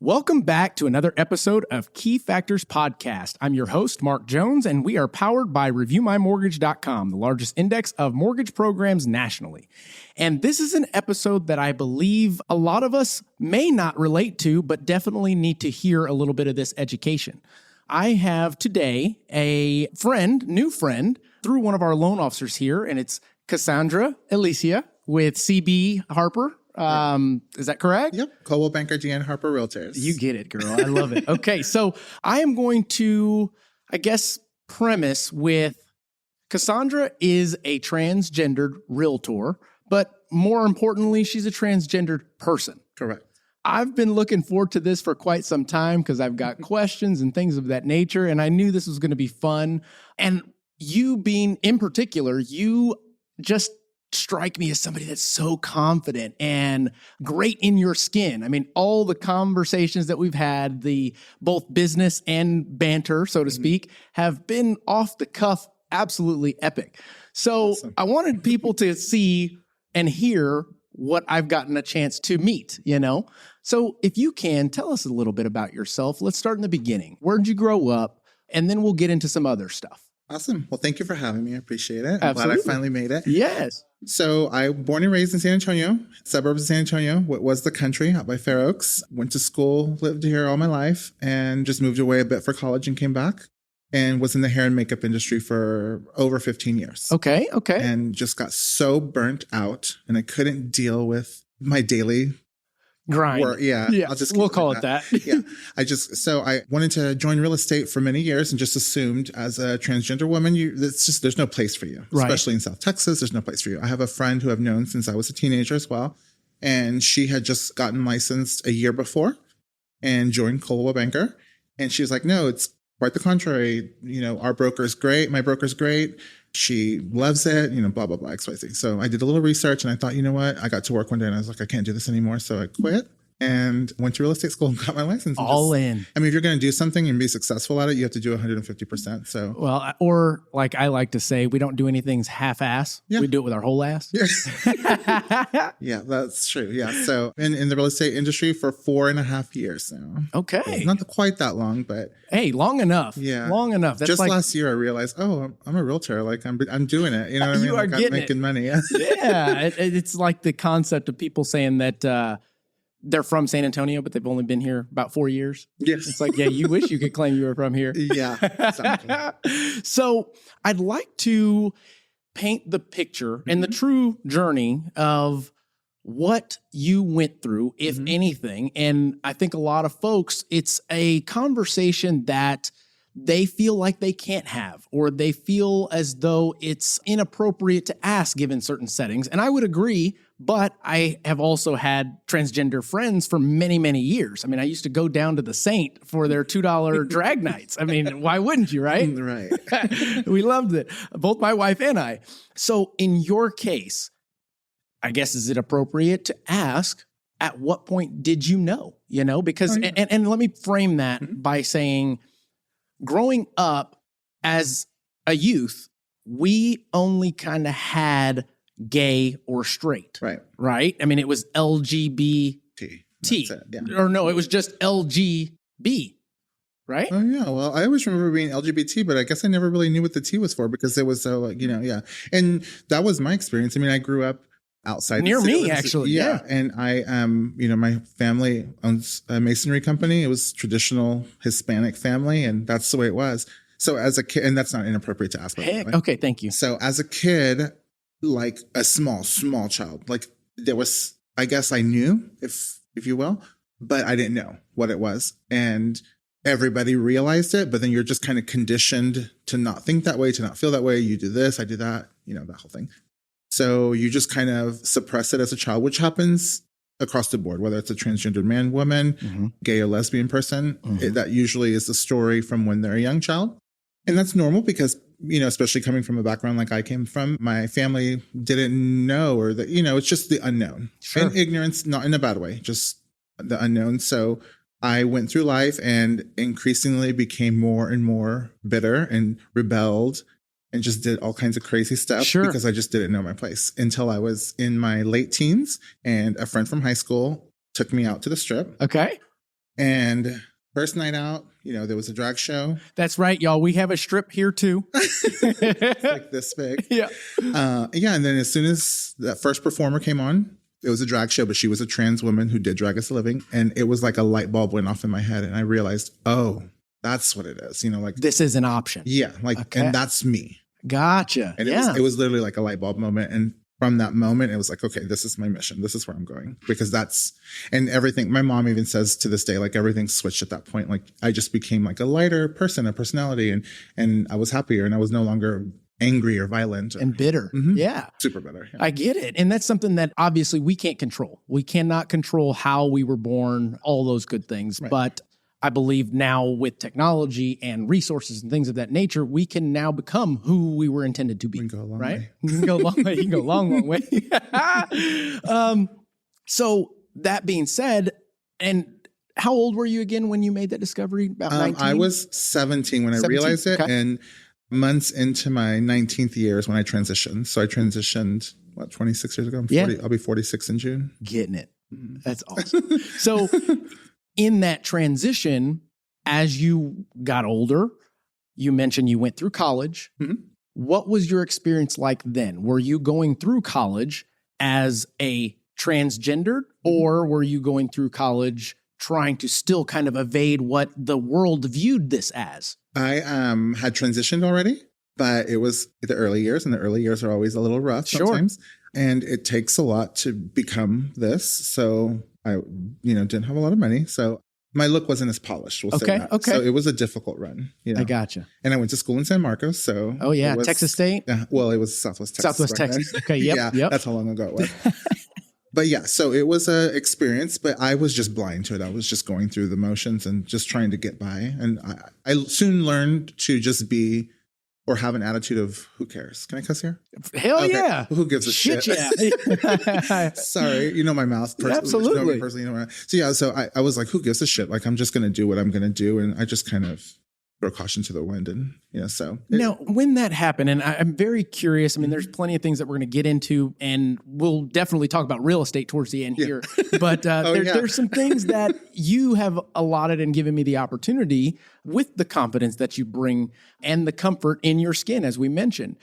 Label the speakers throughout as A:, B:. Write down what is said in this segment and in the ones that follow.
A: Welcome back to another episode of Key Factors Podcast. I'm your host, Mark Jones, and we are powered by ReviewMyMortgage.com, the largest index of mortgage programs nationally. And this is an episode that I believe a lot of us may not relate to, but definitely need to hear a little bit of this education. I have today a new friend, through one of our loan officers here, and it's Kasandra Alicea with CB Harper. Is that correct?
B: Yep. Coldwell Banker GN Harper Realtors.
A: You get it, girl. I love it. Okay. So I am going to, premise with Kasandra is a transgendered realtor, but more importantly, she's a transgendered person.
B: Correct.
A: I've been looking forward to this for quite some time because I've got questions and things of that nature, and I knew this was going to be fun. And you being in particular, you just strike me as somebody that's so confident and great in your skin. I mean, all the conversations that we've had, the both business and banter, so to speak, have been off the cuff, absolutely epic. So awesome. I wanted people to see and hear what I've gotten a chance to meet, So if you can, tell us a little bit about yourself. Let's start in the beginning. Where did you grow up? And then we'll get into some other stuff.
B: Awesome. Well, thank you for having me. I appreciate it.
A: I'm
B: glad I finally made it.
A: Yes.
B: So I born and raised in San Antonio, suburbs of San Antonio, what was the country out by Fair Oaks. Went to school, lived here all my life, and just moved away a bit for college and came back and was in the hair and makeup industry for over 15 years.
A: Okay.
B: And just got so burnt out and I couldn't deal with my daily
A: grind.
B: Work. Yeah.
A: We'll call it that.
B: Yeah. So I wanted to join real estate for many years and just assumed as a transgender woman, there's no place for you, especially in South Texas. There's no place for you. I have a friend who I've known since I was a teenager as well. And she had just gotten licensed a year before and joined Coldwell Banker. And she was like, no, it's quite the contrary. Our broker's great. My broker's great. She loves it, blah, blah, blah, XYZ. So I did a little research and I thought, you know what? I got to work one day and I was like, I can't do this anymore. So I quit and went to real estate school and got my license.
A: All in.
B: I mean, if you're going to do something and be successful at it, you have to do 150%. So,
A: well, or like I like to say, we don't do anything half-ass. Yeah. We do it with our whole ass.
B: Yeah, yeah, that's true. Yeah. So in the real estate industry for 4.5 years now.
A: Okay.
B: Not quite that long, but
A: hey, long enough.
B: Yeah.
A: Long enough.
B: That's just last year I realized, I'm a realtor. Like I'm doing it. You know what I mean?
A: You are
B: I'm making money. Yeah.
A: Yeah. It's like the concept of people saying that, they're from San Antonio, but they've only been here about 4 years.
B: Yes.
A: It's like, yeah, you wish you could claim you were from here.
B: Yeah. Exactly.
A: So I'd like to paint the picture and the true journey of what you went through, if anything. And I think a lot of folks, it's a conversation that they feel like they can't have, or they feel as though it's inappropriate to ask given certain settings. And I would agree, but I have also had transgender friends for many, many years. I mean, I used to go down to the Saint for their $2 drag nights. I mean, why wouldn't you, right?
B: Right.
A: We loved it, both my wife and I. So in your case, I guess, is it appropriate to ask, at what point did you know? Because, and let me frame that by saying, growing up as a youth, we only kind of had gay or straight. Right? I mean, it was LGBT. Or no, it was just LGB. Right?
B: Oh, yeah. Well, I always remember being LGBT, but I guess I never really knew what the T was for because it was so, yeah. And that was my experience. I mean, I grew up outside
A: near me, actually. Yeah.
B: And I my family owns a masonry company. It was traditional Hispanic family, and that's the way it was. So as a kid, and that's not inappropriate to ask.
A: Heck, okay, thank you.
B: So as a kid, like a small child, like there was, I guess I knew, if you will, but I didn't know what it was. And everybody realized it, but then you're just kind of conditioned to not think that way, to not feel that way. You do this, I do that, that whole thing. So you just kind of suppress it as a child, which happens across the board, whether it's a transgendered man, woman, gay or lesbian person. That usually is the story from when they're a young child. And that's normal because, especially coming from a background like I came from, my family didn't know, or that, it's just the unknown. Sure. And ignorance, not in a bad way, just the unknown. So I went through life and increasingly became more and more bitter and rebelled and just did all kinds of crazy stuff because I just didn't know my place until I was in my late teens and a friend from high school took me out to the strip.
A: Okay.
B: And first night out, there was a drag show.
A: That's right, y'all. We have a strip here too.
B: It's like this big.
A: Yeah.
B: And then as soon as that first performer came on, it was a drag show, but she was a trans woman who did drag as a living. And it was like a light bulb went off in my head. And I realized, oh, that's what it is. Like
A: this is an option.
B: Yeah. And that's me.
A: Gotcha.
B: And it was literally like a light bulb moment. And from that moment, it was like, okay, this is my mission. This is where I'm going, because and everything. My mom even says to this day, like everything switched at that point. Like I just became like a lighter person, a personality, and I was happier, and I was no longer angry or violent
A: and bitter. Yeah.
B: Super bitter. Yeah.
A: I get it. And that's something that obviously we can't control. We cannot control how we were born, all those good things. Right. But I believe now with technology and resources and things of that nature, we can now become who we were intended to be.
B: We can go a long
A: right?
B: way.
A: You can go a long way. You can go a long, long way. So that being said, and how old were you again when you made that discovery? About 19?
B: I was 17 when I realized it. Okay. And months into my 19th year is when I transitioned. So I transitioned, 26 years ago? I'll be 46 in June.
A: Getting it. That's awesome. So in that transition, as you got older, you mentioned you went through college. What was your experience like then? Were you going through college as a transgender, or were you going through college trying to still kind of evade what the world viewed this as?
B: I had transitioned already, but it was the early years, and the early years are always a little rough sometimes. And it takes a lot to become this. So I, didn't have a lot of money. So my look wasn't as polished. We'll say that. Okay. So it was a difficult run.
A: I gotcha.
B: And I went to school in San Marcos. So
A: Texas State.
B: Well, it was Southwest Texas.
A: Southwest Texas. Okay. Yep.
B: That's how long ago it was. But yeah, so it was an experience, but I was just blind to it. I was just going through the motions and just trying to get by. And I soon learned to just be, or have an attitude of, who cares? Can I cuss here?
A: Hell yeah.
B: Who gives a shit?
A: Yeah.
B: Sorry. My mouth.
A: Absolutely.
B: So I was like, who gives a shit? Like, I'm just going to do what I'm going to do. And I just kind of throw caution to the wind. And, Now, when that happened, and I'm very curious, there's plenty of things that we're going to get into, and we'll definitely talk about real estate towards the end here. But there's some things that you have allotted and given me the opportunity with the confidence that you bring and the comfort in your skin, as we mentioned.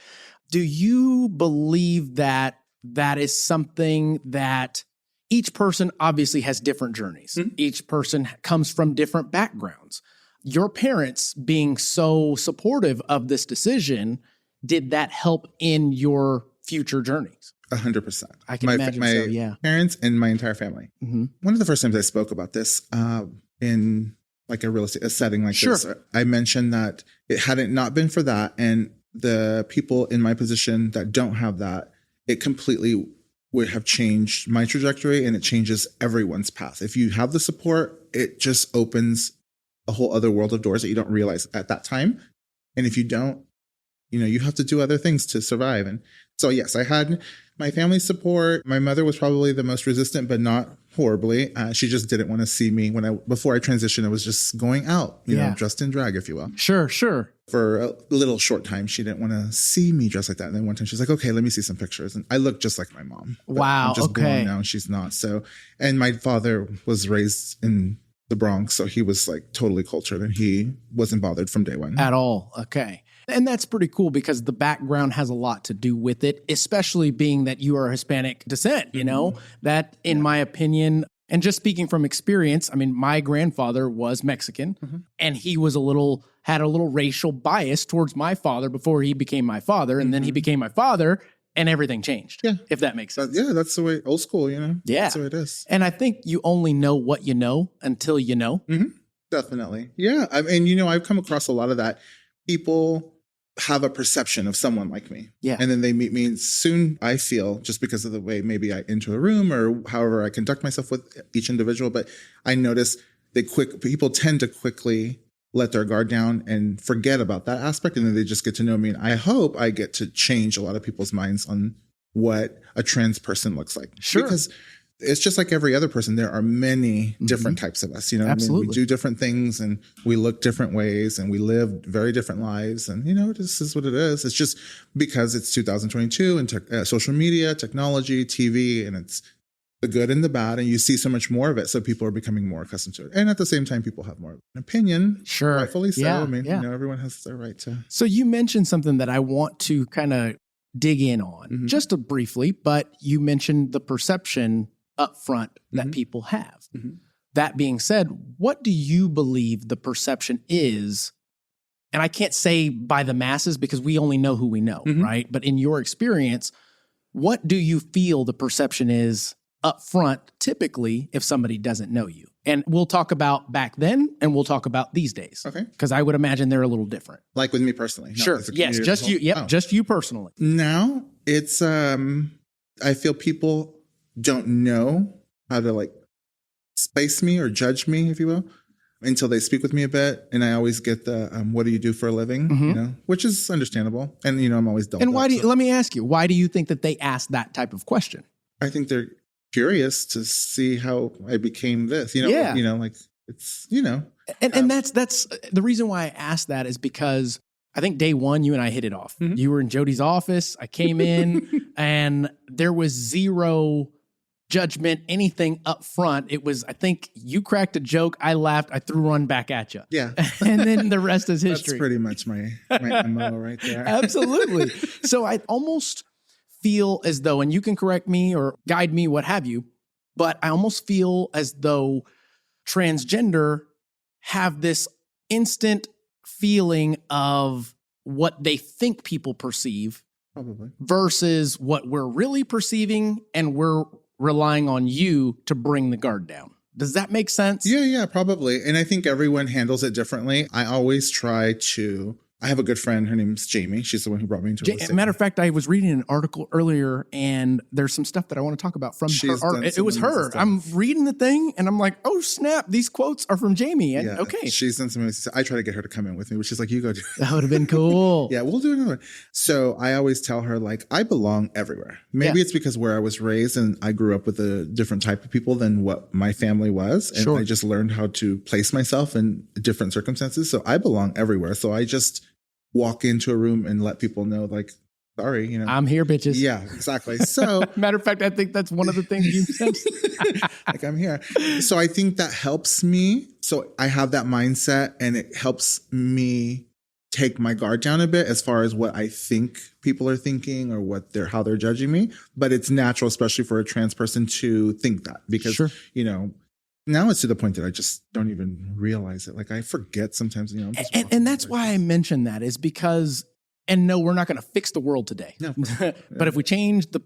B: Do you believe that that is something that each person obviously has different journeys? Each person comes from different backgrounds. Your parents being so supportive of this decision, did that help in your future journeys? 100%.
A: I can imagine so, yeah.
B: Parents and my entire family. One of the first times I spoke about this in like a real estate setting like this, I mentioned that it hadn't not been for that, and the people in my position that don't have that, it completely would have changed my trajectory, and it changes everyone's path. If you have the support, it just opens a whole other world of doors that you don't realize at that time. And if you don't, you have to do other things to survive. And so, yes, I had my family's support. My mother was probably the most resistant, but not horribly. She just didn't want to see me before I transitioned. I was just going out, dressed in drag, if you will.
A: Sure.
B: For a little short time, she didn't want to see me dressed like that. And then one time she's like, okay, let me see some pictures. And I look just like my mom.
A: Wow.
B: I'm just born now, and she's not. So, and my father was raised in the Bronx, so he was like totally cultured, and he wasn't bothered from day one.
A: At all. Okay. And that's pretty cool, because the background has a lot to do with it, especially being that you are Hispanic descent, that in my opinion, and just speaking from experience, my grandfather was Mexican, and he was had a little racial bias towards my father before he became my father. And then he became my father, and everything changed. Yeah. If that makes sense.
B: That's the way, old school, Yeah. That's the way it is.
A: And I think you only know what you know until you know.
B: Definitely. Yeah. I've come across a lot of that. People have a perception of someone like me.
A: Yeah.
B: And then they meet me, and soon I feel, just because of the way maybe I enter a room or however I conduct myself with each individual, but I notice people tend to quickly let their guard down and forget about that aspect. And then they just get to know me. And I hope I get to change a lot of people's minds on what a trans person looks like.
A: Sure.
B: Because it's just like every other person. There are many different types of us,
A: Absolutely.
B: We do different things, and we look different ways, and we live very different lives. And, this is what it is. It's just because it's 2022 and social media, technology, TV, and the good and the bad, and you see so much more of it. So people are becoming more accustomed to it. And at the same time, people have more of an opinion.
A: Sure.
B: Rightfully so.
A: Yeah,
B: I mean,
A: yeah.
B: everyone has their right to.
A: So you mentioned something that I want to kind of dig in on just briefly, but you mentioned the perception up front that people have. That being said, what do you believe the perception is? And I can't say by the masses because we only know who we know, right? But in your experience, what do you feel the perception is up front, typically, if somebody doesn't know you? And we'll talk about back then and we'll talk about these days.
B: Okay.
A: Because I would imagine they're a little different.
B: Like with me personally.
A: Sure. Yes, just you. Yep, just you personally.
B: Now it's, I feel people don't know how to like space me or judge me, if you will, until they speak with me a bit. And I always get the, what do you do for a living? You know, which is understandable. And, I'm always dulled
A: And why
B: up,
A: let me ask you, why do you think that they ask that type of question?
B: I think they're curious to see how I became this,
A: Yeah.
B: Like it's,
A: And that's the reason why I asked that is because I think day one, you and I hit it off. You were in Jody's office. I came in and there was zero judgment, anything up front. It was, I think you cracked a joke. I laughed. I threw one back at you.
B: Yeah.
A: And then the rest is history.
B: That's pretty much my MO right there.
A: Absolutely. So I almost feel as though, and you can correct me or guide me, what have you, but I almost feel as though transgender have this instant feeling of what they think people perceive
B: Probably.
A: versus what we're really perceiving, and we're relying on you to bring the guard down. Does that make sense?
B: Yeah, probably. And I think everyone handles it differently. I always try to, I have a good friend. Her name's Jamie. She's the one who brought me into real estate.
A: Matter of fact, I was reading an article earlier, and there's some stuff that I want to talk about from her. It was her. I'm reading the thing, and I'm like, oh, snap. These quotes are from Jamie. And, okay.
B: She's done some, I try to get her to come in with me, but she's like, you go do it.
A: That would have been cool.
B: Yeah, we'll do another one. So I always tell her, like, I belong everywhere. Maybe it's because where I was raised and I grew up with a different type of people than what my family was. And I just learned how to place myself in different circumstances. So I belong everywhere. So I just walk into a room and let people know, like, sorry,
A: I'm here, bitches.
B: Yeah, exactly. So
A: matter of fact, I think that's one of the things you said.
B: like, I'm here. So I think that helps me. So I have that mindset, and it helps me take my guard down a bit as far as what I think people are thinking or how they're judging me. But it's natural, especially for a trans person, to think that because, now it's to the point that I just don't even realize it. Like, I forget sometimes,
A: and that's why I mentioned that, is because, and no, we're not going to fix the world today.
B: No.
A: But if we change the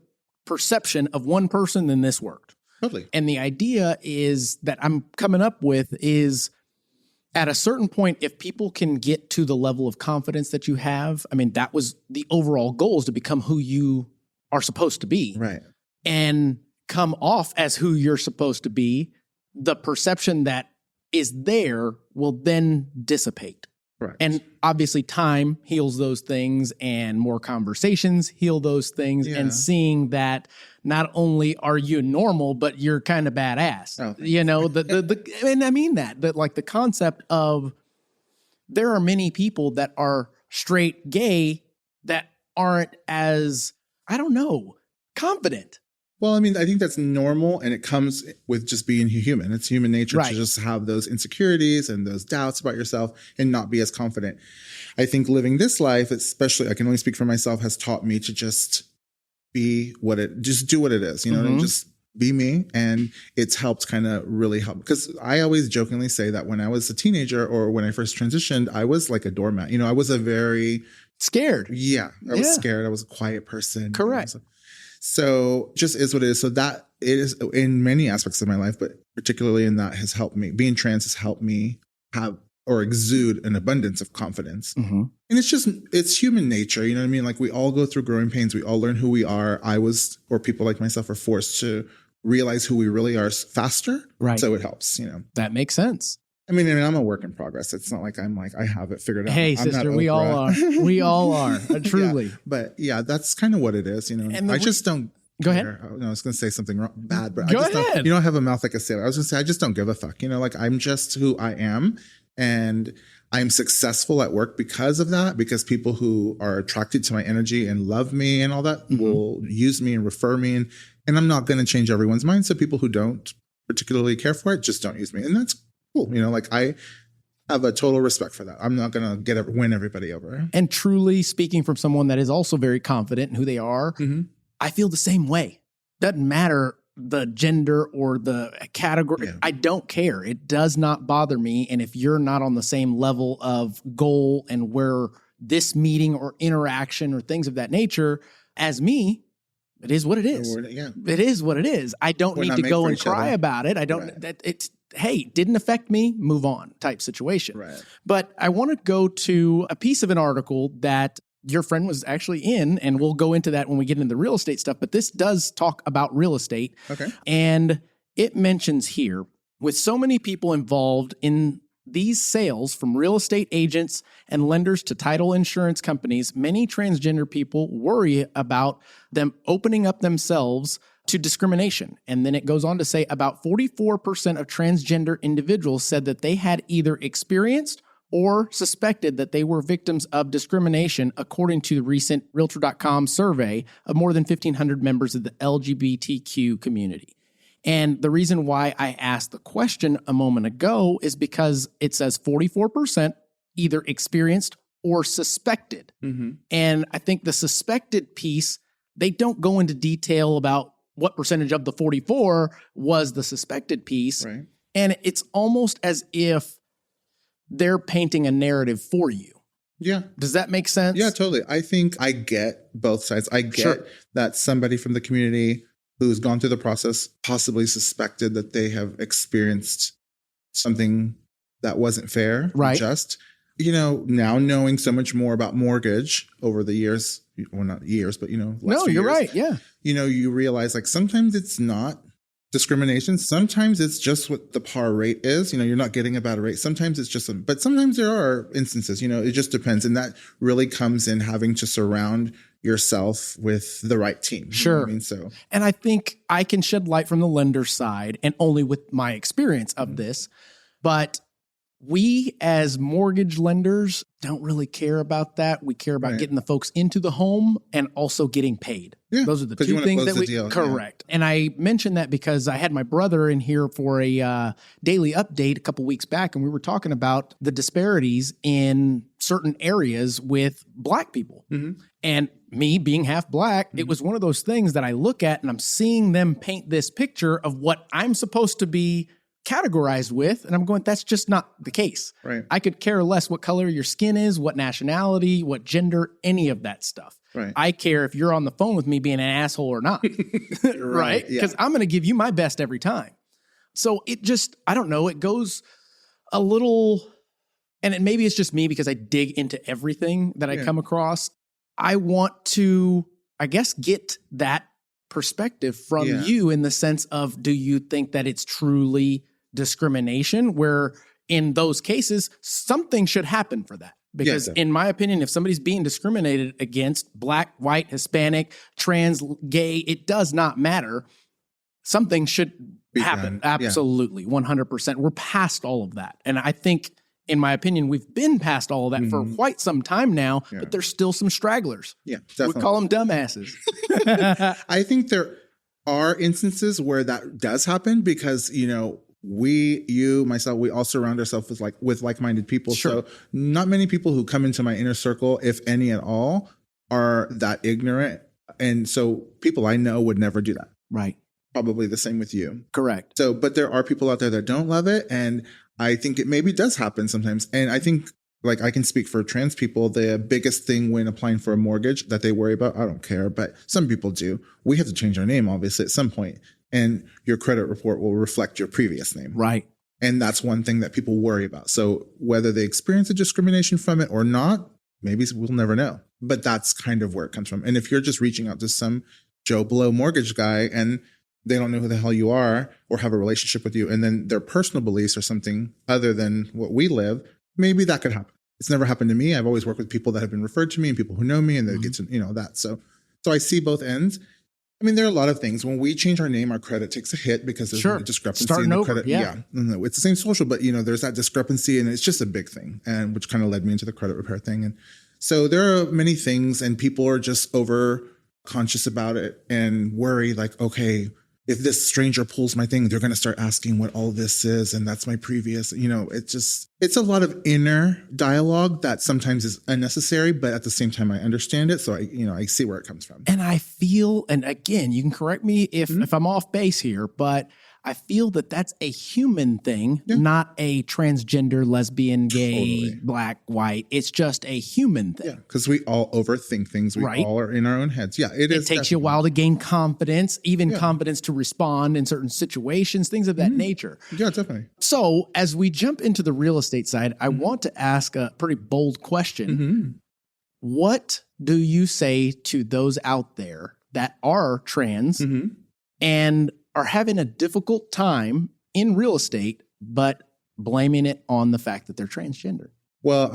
A: perception of one person, then this worked.
B: Totally.
A: And the idea is that I'm coming up with is, at a certain point, if people can get to the level of confidence that you have, I mean, that was the overall goal, is to become who you are supposed to be.
B: Right.
A: And come off as who you're supposed to be, the perception that is there will then dissipate.
B: Correct.
A: And obviously time heals those things, and more conversations heal those things, and seeing that not only are you normal, but you're kind of badass. Oh, and I mean that like the concept of, there are many people that are straight gay that aren't as, I don't know, confident.
B: Well, I mean, I think that's normal, and it comes with just being human. It's human nature to just have those insecurities and those doubts about yourself and not be as confident. I think living this life, especially, I can only speak for myself, has taught me to just just do what it is, and just be me. And it's helped kind of really help, because I always jokingly say that when I was a teenager or when I first transitioned, I was like a doormat. I was a very
A: scared.
B: Yeah, I was scared. I was a quiet person.
A: Correct.
B: So just is what it is. So that it is in many aspects of my life, but particularly in that has helped me. Being trans has helped me have or exude an abundance of confidence. And it's human nature. You know what I mean? Like, we all go through growing pains. We all learn who we are. Or people like myself are forced to realize who we really are faster.
A: Right.
B: So it helps,
A: That makes sense.
B: I mean, I'm a work in progress. It's not like I have it figured out.
A: Hey,
B: I'm
A: sister, we all are. We all are. Truly.
B: Yeah. But yeah, that's kind of what it is. I just don't.
A: Go ahead.
B: No, I was going to say something bad, but
A: Go ahead.
B: I have a mouth like a sailor. I was going to say, I just don't give a fuck. Like, I'm just who I am. And I'm successful at work because of that, because people who are attracted to my energy and love me and all that will use me and refer me. And I'm not going to change everyone's mind. So people who don't particularly care for it just don't use me. And that's cool. Like I have a total respect for that. I'm not going to win everybody over.
A: And truly speaking from someone that is also very confident in who they are, I feel the same way. Doesn't matter the gender or the category.
B: Yeah.
A: I don't care. It does not bother me. And if you're not on the same level of goal and where this meeting or interaction or things of that nature as me, it is what it is. It is what it is. I don't need to go and cry about it. I don't, hey, didn't affect me, move on type situation.
B: Right.
A: But I want to go to a piece of an article that your friend was actually in, and we'll go into that when we get into the real estate stuff, but this does talk about real estate.
B: Okay.
A: And it mentions here, with so many people involved in these sales, from real estate agents and lenders to title insurance companies, many transgender people worry about them opening up themselves to discrimination. And then it goes on to say about 44% of transgender individuals said that they had either experienced or suspected that they were victims of discrimination, according to the recent Realtor.com survey of more than 1,500 members of the LGBTQ community. And the reason why I asked the question a moment ago is because it says 44% either experienced or suspected. And I think the suspected piece, they don't go into detail about what percentage of the 44 was the suspected piece.
B: Right.
A: And it's almost as if they're painting a narrative for you.
B: Yeah.
A: Does that make sense?
B: Yeah, totally. I think I get both sides. I get that somebody from the community who's gone through the process possibly suspected that they have experienced something that wasn't fair,
A: right?
B: Just, now knowing so much more about mortgage over the years, well, not years, but,
A: no, you're right. Yeah.
B: You realize like sometimes it's not discrimination. Sometimes it's just what the par rate is. You're not getting a bad rate. Sometimes it's just, but sometimes there are instances, it just depends. And that really comes in having to surround yourself with the right team.
A: Sure.
B: So,
A: and I think I can shed light from the lender side and only with my experience of this, but we as mortgage lenders don't really care about that. We care about getting the folks into the home and also getting paid.
B: Yeah,
A: those are the two things that we correct. Yeah. And I mentioned that because I had my brother in here for a daily update a couple weeks back, and we were talking about the disparities in certain areas with Black people. And me being half Black, it was one of those things that I look at and I'm seeing them paint this picture of what I'm supposed to be categorized with, and I'm going, that's just not the case.
B: Right.
A: I could care less what color your skin is, what nationality, what gender, any of that stuff.
B: Right.
A: I care if you're on the phone with me being an asshole or not. Right? Because I'm going to give you my best every time. So it just, I don't know, it goes a little, and maybe it's just me because I dig into everything that I come across. I want to, I guess, get that perspective from you in the sense of, do you think that it's truly discrimination, where in those cases, something should happen for that? Because in my opinion, if somebody's being discriminated against, Black, white, Hispanic, trans, gay, it does not matter. Something should happen. Absolutely. 100%. We're past all of that. And I think, in my opinion, we've been past all of that for quite some time now, but there's still some stragglers. Yeah, definitely. We call them dumbasses.
B: I think there are instances where that does happen because, you, myself, we all surround ourselves with like-minded people.
A: Sure.
B: So not many people who come into my inner circle, if any at all, are that ignorant. And so people I know would never do that.
A: Right.
B: Probably the same with you.
A: Correct.
B: So, but there are people out there that don't love it. And I think it maybe does happen sometimes. And I think, like, I can speak for trans people, the biggest thing when applying for a mortgage that they worry about, I don't care, but some people do. We have to change our name, obviously, at some point. And your credit report will reflect your previous name.
A: Right.
B: And that's one thing that people worry about. So whether they experience a discrimination from it or not, maybe we'll never know. But that's kind of where it comes from. And if you're just reaching out to some Joe Blow mortgage guy and they don't know who the hell you are or have a relationship with you, and then their personal beliefs are something other than what we live, maybe that could happen. It's never happened to me. I've always worked with people that have been referred to me and people who know me and they get to, that. So I see both ends. I mean, there are a lot of things. When we change our name, our credit takes a hit because there's a discrepancy
A: Starting
B: in the
A: over,
B: credit.
A: yeah.
B: No, it's the same social, but there's that discrepancy, and it's just a big thing, and which kind of led me into the credit repair thing. And so there are many things, and people are just over conscious about it and worry, like, okay, if this stranger pulls my thing, they're going to start asking what all this is. And that's my previous, it's a lot of inner dialogue that sometimes is unnecessary, but at the same time, I understand it. So I see where it comes from.
A: And I feel, and again, you can correct me if I'm off base here, but I feel that that's a human thing, not a transgender, lesbian, gay, black, white. It's just a human thing.
B: Yeah, because we all overthink things. We all are in our own heads. Yeah, it is.
A: It takes you a while to gain confidence, even confidence to respond in certain situations, things of that nature.
B: Yeah, definitely.
A: So as we jump into the real estate side, I want to ask a pretty bold question. What do you say to those out there that are trans and are having a difficult time in real estate, but blaming it on the fact that they're transgender?
B: Well,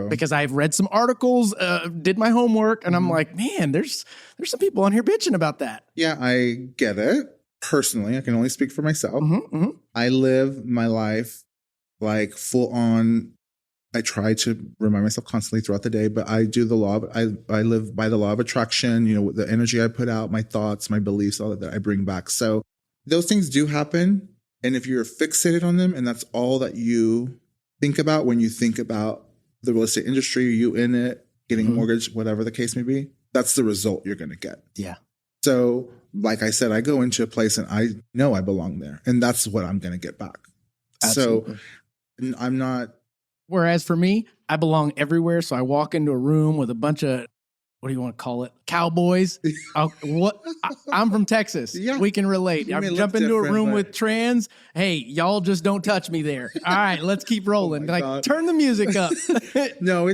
B: because
A: I've read some articles, did my homework, and I'm like, man, there's some people on here bitching about that.
B: Yeah, I get it. Personally, I can only speak for myself. I live my life like full on. I try to remind myself constantly throughout the day, but I do the law. I live by the law of attraction, the energy I put out, my thoughts, my beliefs, all that I bring back. So those things do happen. And if you're fixated on them and that's all that you think about when you think about the real estate industry, you in it, getting a mortgage, whatever the case may be, that's the result you're going to get.
A: Yeah.
B: So like I said, I go into a place and I know I belong there and that's what I'm going to get back.
A: Absolutely.
B: So I'm not.
A: Whereas for me, I belong everywhere. So I walk into a room with a bunch of, what do you want to call it? Cowboys. I'm from Texas. Yeah. We can relate. I jump into a room with trans. Hey, y'all just don't touch me there. All right, let's keep rolling. Turn the music up.
B: No,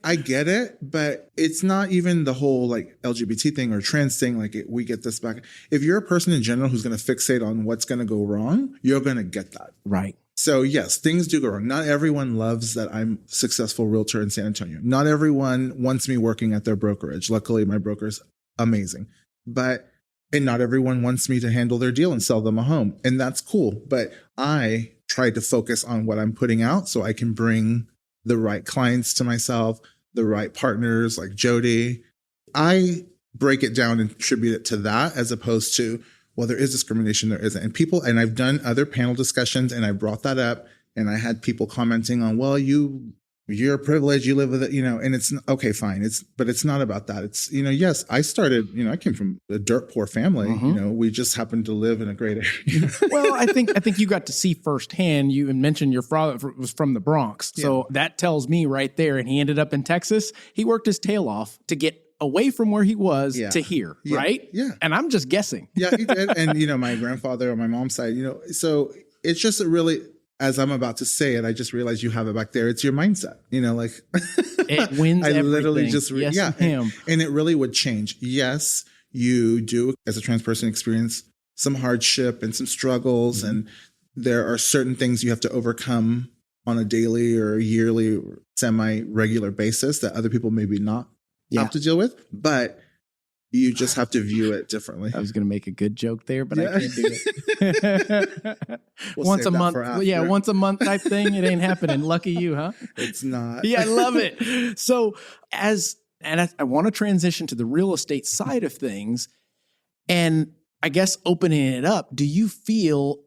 B: I get it, but it's not even the whole LGBT thing or trans thing. We get this back. If you're a person in general who's going to fixate on what's going to go wrong, you're going to get that.
A: Right.
B: So yes, things do go wrong. Not everyone loves that I'm a successful realtor in San Antonio. Not everyone wants me working at their brokerage. Luckily, my broker's amazing. And not everyone wants me to handle their deal and sell them a home. And that's cool. But I try to focus on what I'm putting out so I can bring the right clients to myself, the right partners like Jody. I break it down and attribute it to that as opposed to, well, there is discrimination, there isn't. And I've done other panel discussions and I brought that up and I had people commenting on, well, you're privileged, you live with it, and it's okay, fine. But it's not about that. It's, yes, I started, I came from a dirt poor family, we just happened to live in a great area.
A: Well, I think you got to see firsthand, you mentioned your father was from the Bronx. So that tells me right there. And he ended up in Texas. He worked his tail off to get away from where he was to here, right?
B: Yeah.
A: And I'm just guessing.
B: Yeah, he did. And, my grandfather on my mom's side, so it's just really, as I'm about to say it, I just realized you have it back there. It's your mindset,
A: it wins everything.
B: Literally just,
A: him.
B: And it really would change. Yes, you do, as a trans person, experience some hardship and some struggles. And there are certain things you have to overcome on a daily or yearly or semi-regular basis that other people maybe not have to deal with, but you just have to view it differently.
A: I was going to make a good joke there, but I can't do it. Once a month. Once a month type thing. It ain't happening. Lucky you, huh?
B: It's not.
A: Yeah, I love it. So I want to transition to the real estate side of things. And I guess opening it up, do you feel,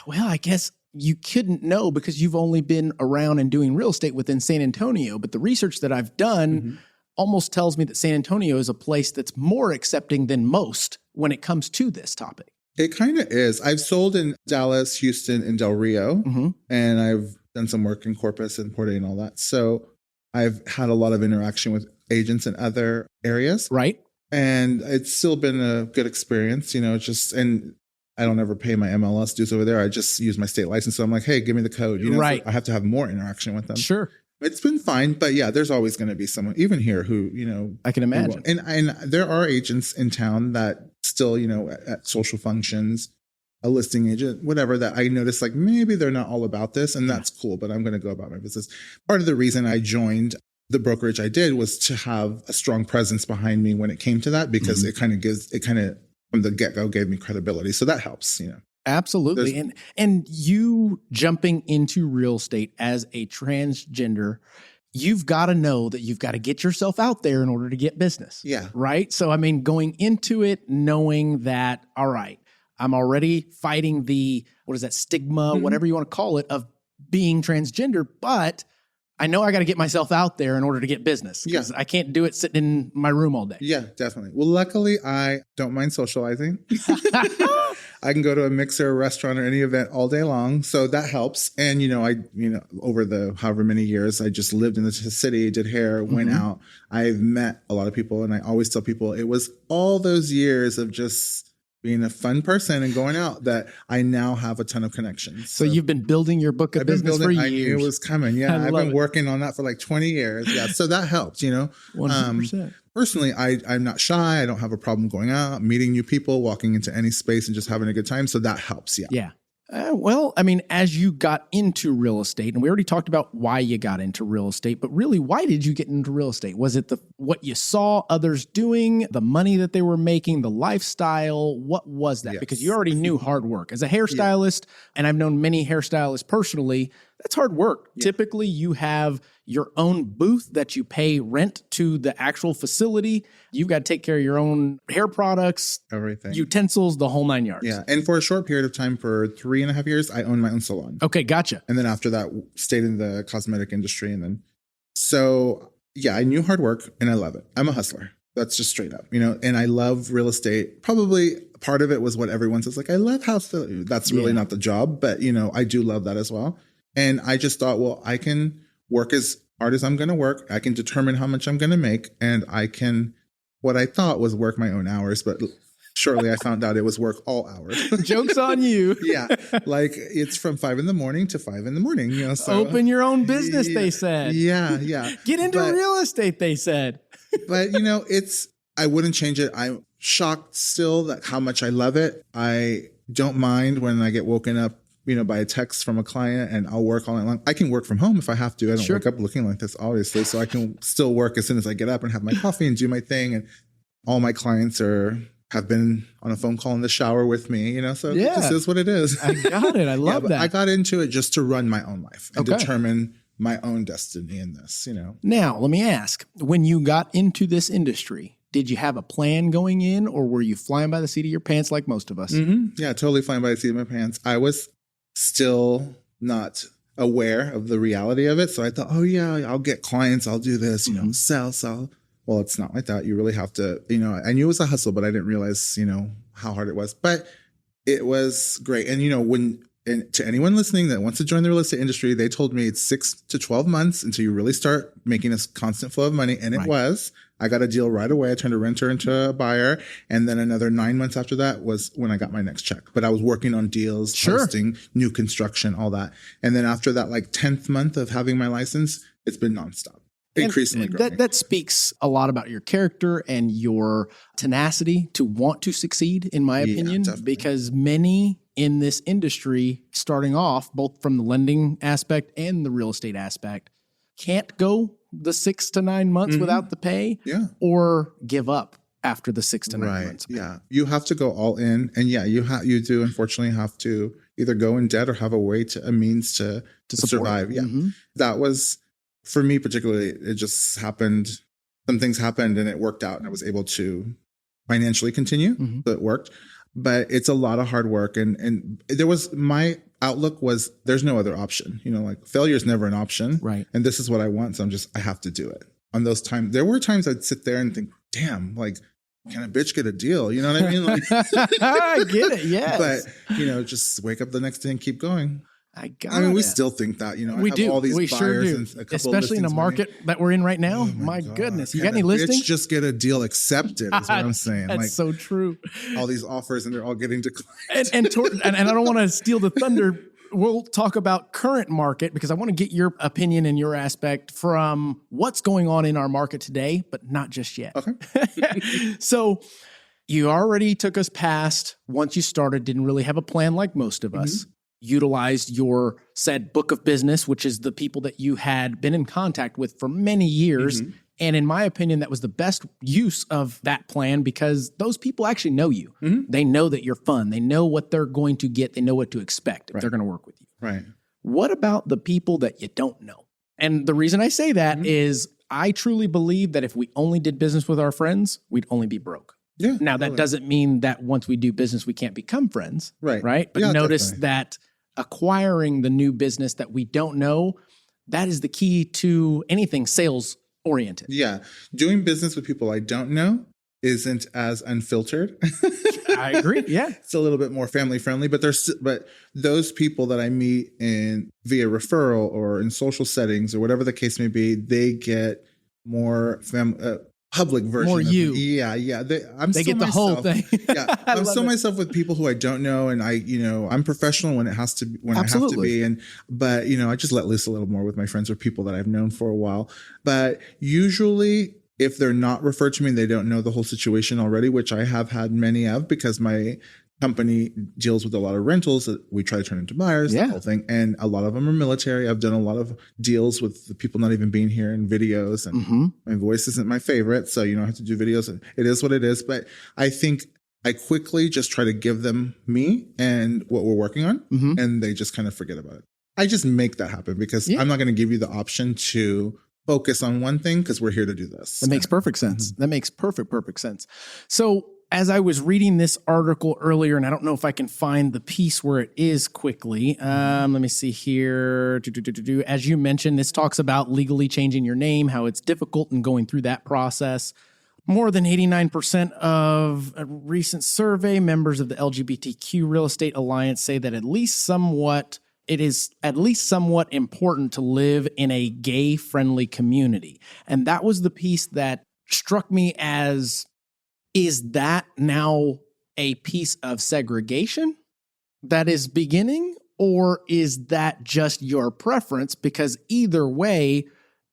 A: well, I guess you couldn't know because you've only been around and doing real estate within San Antonio, but the research that I've done almost tells me that San Antonio is a place that's more accepting than most when it comes to this topic.
B: It kind of is. I've sold in Dallas, Houston, and Del Rio, and I've done some work in Corpus and Port and all that. So I've had a lot of interaction with agents in other areas.
A: Right.
B: And it's still been a good experience, and I don't ever pay my MLS dues over there. I just use my state license. So I'm like, hey, give me the code.
A: Right.
B: So I have to have more interaction with them.
A: Sure.
B: It's been fine, but yeah, there's always going to be someone, even here, who,
A: I can imagine.
B: And there are agents in town that still, at social functions, a listing agent, whatever, that I notice maybe they're not all about this, and that's cool, but I'm going to go about my business. Part of the reason I joined the brokerage I did was to have a strong presence behind me when it came to that, because it kind of from the get-go gave me credibility. So that helps,
A: Absolutely. And you jumping into real estate as a transgender, you've got to know that you've got to get yourself out there in order to get business.
B: Yeah.
A: Right? So, I mean, going into it, knowing that, all right, I'm already fighting the, what is that, stigma, whatever you want to call it, of being transgender, but I know I got to get myself out there in order to get business. Because I can't do it sitting in my room all day.
B: Yeah, definitely. Well, luckily, I don't mind socializing. I can go to a mixer, a restaurant, or any event all day long. So that helps. And, over the however many years, I just lived in the city, did hair, went out. I've met a lot of people. And I always tell people it was all those years of just being a fun person and going out that I now have a ton of connections.
A: So you've been building your book of business for years.
B: I knew it was coming. Yeah. I've been working on that for like 20 years. Yeah. So that helps,
A: 100%.
B: Personally, I'm not shy. I don't have a problem going out, meeting new people, walking into any space and just having a good time. So that helps. Yeah.
A: Yeah. Well, I mean, as you got into real estate, and we already talked about why you got into real estate, but really, why did you get into real estate? Was it what you saw others doing, the money that they were making, the lifestyle? What was that?
B: Yes.
A: Because you already knew hard work. As a hairstylist, and I've known many hairstylists personally, that's hard work. Yeah. Typically, you have your own booth that you pay rent to the actual facility. You've got to take care of your own hair products,
B: everything,
A: utensils, the whole 9 yards.
B: Yeah. And for a short period of time, for 3.5 years, I owned my own salon.
A: Okay. Gotcha.
B: And then after that, stayed in the cosmetic industry. And then, I knew hard work and I love it. I'm a hustler. That's just straight up, and I love real estate. Probably part of it was what everyone says, like, I love house. That's really not the job, but I do love that as well. And I just thought, well, I can work as hard as I'm going to work. I can determine how much I'm going to make. And I can, what I thought was work my own hours, but shortly I found out it was work all hours.
A: Joke's on you.
B: Yeah. Like it's from 5 a.m. to 5 a.m. So
A: open your own business, they said.
B: Yeah. Yeah.
A: Get into real estate, they said.
B: But I wouldn't change it. I'm shocked still that how much I love it. I don't mind when I get woken up by a text from a client, and I'll work all night long. I can work from home if I have to. I don't wake up looking like this, obviously. So I can still work as soon as I get up and have my coffee and do my thing. And all my clients have been on a phone call in the shower with me, so this is what it is.
A: I got it. I love that.
B: I got into it just to run my own life and determine my own destiny in this,
A: Now, let me ask, when you got into this industry, did you have a plan going in, or were you flying by the seat of your pants like most of us?
B: Yeah, totally flying by the seat of my pants. I was still not aware of the reality of it. So I thought, I'll get clients. I'll do this, sell. Well, it's not like that. You really have to, I knew it was a hustle, but I didn't realize, how hard it was. But it was great. And, and to anyone listening that wants to join the real estate industry, they told me it's 6 to 12 months until you really start making a constant flow of money. And it was. I got a deal right away. I turned a renter into a buyer. And then another 9 months after that was when I got my next check. But I was working on deals, posting, new construction, all that. And then after that, 10th month of having my license, it's been nonstop. Increasingly growing.
A: That speaks a lot about your character and your tenacity to want to succeed, in my opinion, because many in this industry, starting off, both from the lending aspect and the real estate aspect, can't go the 6 to 9 months without the pay or give up after the 6 to 9 months.
B: Yeah. You have to go all in. And you do unfortunately have to either go in debt or have a means to survive. Yeah. That was, for me particularly, it just happened. Some things happened and it worked out and I was able to financially continue. So it worked. But it's a lot of hard work. And there was, my outlook was, there's no other option. Failure is never an option.
A: Right. And
B: this is what I want. So I have to do it. On those times, there were times I'd sit there and think, damn, can a bitch get a deal? You know what I mean?
A: I get it. Yes.
B: But, just wake up the next day and keep going.
A: We
B: still think that,
A: we do.
B: All these
A: we
B: buyers
A: sure do.
B: And a couple
A: especially in a market that we're in right now.
B: Oh
A: my goodness. You got any listings?
B: Just get a deal accepted is what I'm saying.
A: That's so true.
B: All these offers and they're all getting declined.
A: And I don't want to steal the thunder. We'll talk about current market because I want to get your opinion and your aspect from what's going on in our market today, but not just yet.
B: Okay.
A: So you already took us past, once you started, didn't really have a plan like most of us. utilized your said book of business, which is the people that you had been in contact with for many years.
B: Mm-hmm.
A: And in my opinion, that was the best use of that plan because those people actually know you.
B: Mm-hmm.
A: They know that you're fun. They know what they're going to get. They know what to expect if
B: Right.
A: they're going to work with you.
B: Right.
A: What about the people that you don't know? And the reason I say that
B: Mm-hmm.
A: is I truly believe that if we only did business with our friends, we'd only be broke.
B: Yeah.
A: Now, that
B: totally.
A: doesn't mean that once we do business, we can't become friends.
B: Right.
A: Right. But
B: Yeah,
A: notice
B: definitely.
A: that acquiring the new business that we don't know, that is the key to anything sales oriented.
B: Yeah. Doing business with people I don't know isn't as unfiltered.
A: I agree. Yeah.
B: It's a little bit more family friendly, but but those people that I meet in via referral or in social settings or whatever the case may be, they get more public version.
A: More
B: of
A: you.
B: Yeah. They
A: Get the whole thing.
B: Yeah. I'm still myself with people who I don't know. And I'm professional when it has to, when
A: Absolutely.
B: I have to be. But I just let loose a little more with my friends or people that I've known for a while. But usually if they're not referred to me, they don't know the whole situation already, which I have had many of because my company deals with a lot of rentals that we try to turn into buyers,
A: Yeah.
B: the whole thing. And a lot of them are military. I've done a lot of deals with the people not even being here in videos, and
A: Mm-hmm.
B: my voice isn't my favorite. So, I have to do videos. It is what it is. But I think I quickly just try to give them me and what we're working on,
A: Mm-hmm.
B: and they just kind of forget about it. I just make that happen because
A: Yeah.
B: I'm not going to give you the option to focus on one thing because we're here to do this.
A: That makes perfect sense.
B: Mm-hmm.
A: That makes perfect sense. So as I was reading this article earlier, and I don't know if I can find the piece where it is quickly. Let me see here. As you mentioned, this talks about legally changing your name, how it's difficult in going through that process. More than 89% of a recent survey, members of the LGBTQ Real Estate Alliance say that it is at least somewhat important to live in a gay-friendly community. And that was the piece that struck me as, is that now a piece of segregation that is beginning, or is that just your preference? Because either way,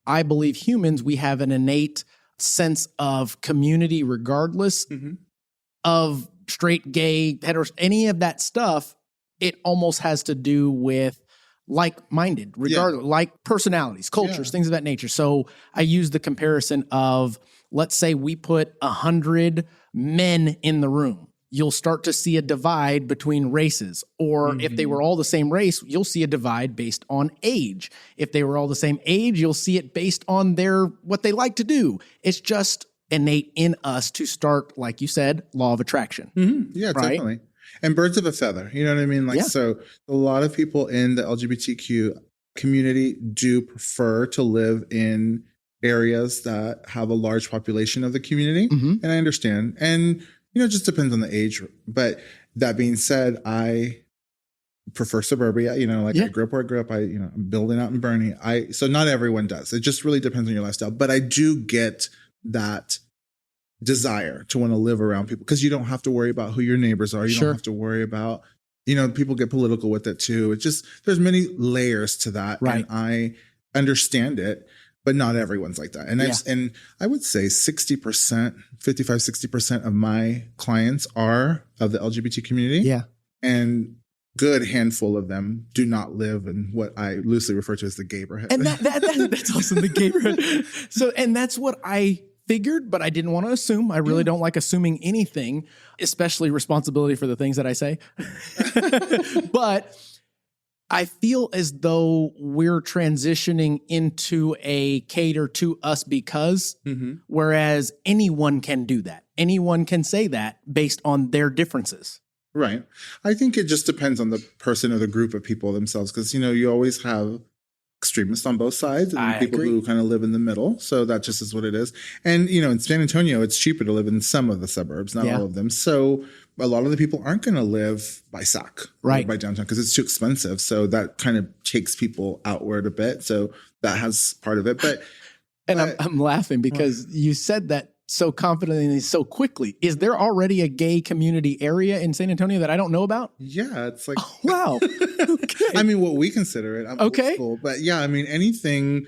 A: I believe humans, we have an innate sense of community regardless
B: Mm-hmm.
A: of straight, gay, hetero, any of that stuff. It almost has to do with like-minded, regardless, like personalities, cultures, things of that nature. So I use the comparison of, let's say we put 100 men in the room. You'll start to see a divide between races. Or if they were all the same race, you'll see a divide based on age. If they were all the same age, you'll see it based on what they like to do. It's just innate in us to start, like you said, law of attraction.
B: Mm-hmm. Yeah,
A: Right?
B: definitely. And birds of a feather, you know what I mean? So a lot of people in the LGBTQ community do prefer to live in areas that have a large population of the community.
A: Mm-hmm.
B: And I understand. And, it just depends on the age. But that being said, I prefer suburbia, I grew up where I grew up. I'm building out in Bernie. So not everyone does. It just really depends on your lifestyle. But I do get that desire to want to live around people because you don't have to worry about who your neighbors are. You don't have to worry about, people get political with it too. It's just, there's many layers to that.
A: Right.
B: And I understand it, but not everyone's like that. And I would say 60%, 60% of my clients are of the LGBT community.
A: Yeah.
B: And good handful of them do not live in what I loosely refer to as the gayborhood.
A: And that's awesome, the gayborhood. So, and that's what I figured, but I didn't want to assume. I really don't like assuming anything, especially responsibility for the things that I say. But I feel as though we're transitioning into a cater to us because, whereas anyone can do that. Anyone can say that based on their differences.
B: Right. I think it just depends on the person or the group of people themselves because, you always have extremists on both sides and people who kind of live in the middle. So that just is what it is. And, in San Antonio, it's cheaper to live in some of the suburbs, not all of them. So a lot of the people aren't going to live by Sac or by downtown because it's too expensive. So that kind of takes people outward a bit. So that has part of it.
A: I'm laughing because you said that so confidently and so quickly. Is there already a gay community area in San Antonio that I don't know about?
B: Yeah, it's like,
A: oh, wow. Okay.
B: I mean, what we consider it. I'm old school, but yeah, I mean, anything